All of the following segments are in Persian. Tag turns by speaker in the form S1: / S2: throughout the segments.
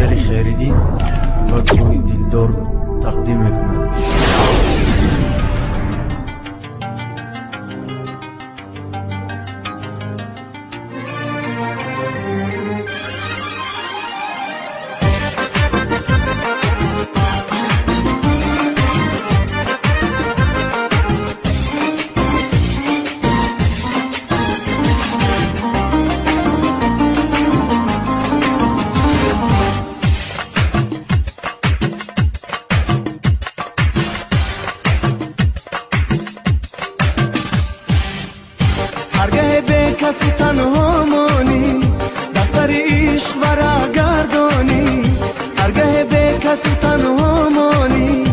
S1: دیگری خیریدین و گروه دلدار تقدیم میکند.
S2: هرگاه به کسی تنها مانی دفتر عشق ورق گردانی هرگاه به کسی تنها مانی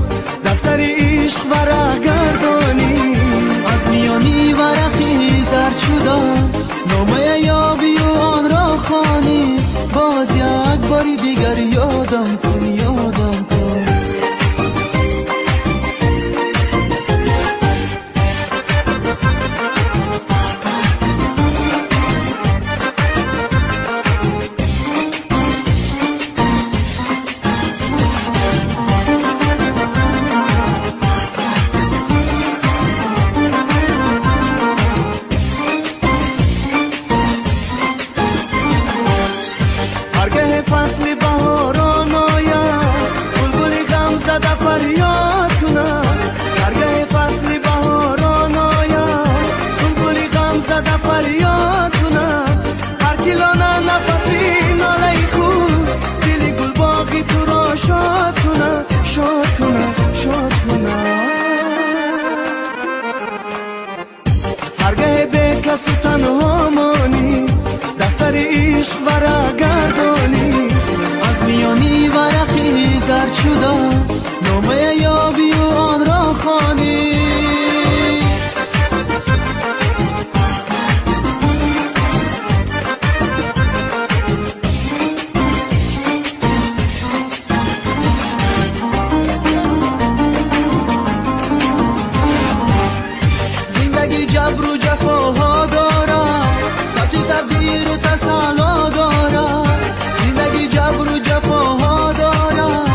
S2: دفتر عشق ورق گردانی از میانی ورقی زرد شدم نامه یابی و آن را خوانی باز یک باری دیگر یادم کن یادم کن فصل بهاران آید بلبل غم زده فریاد کنه هرگاه فصل بهاران آید بلبل غم زده فریاد کنه هر کلانه نفسی ناله خود دل گل باغی تو را شاد کنه شاد کنه شاد کنه هرگاه به کسی تنها مانی دفتر عشق ورق گردانی از میانی ورقی زرد شدم نامه یابی و آن را خوانی زندگی جبر و جفاها دارد ثبت تقدیر و تسلا دارد زندگی جبر و جفاها دارد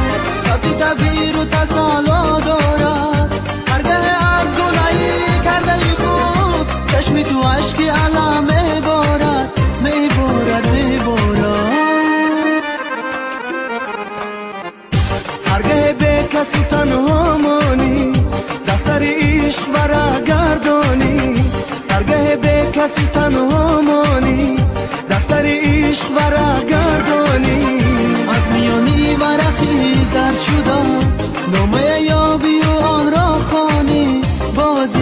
S2: ثبت تقدیر و تسلا دارد هرگاه از گناهی کرده خود چشم تو عشق علم میبارد میبارد میبارد هرگاه به کسی تنها مانی دفتر عشق ورق گردانی هرگاه به کسی تنها مانی دفتر عشق ورق گردانی از میانی ورقی زرد شدم نامه یابی و آن را خوانی باز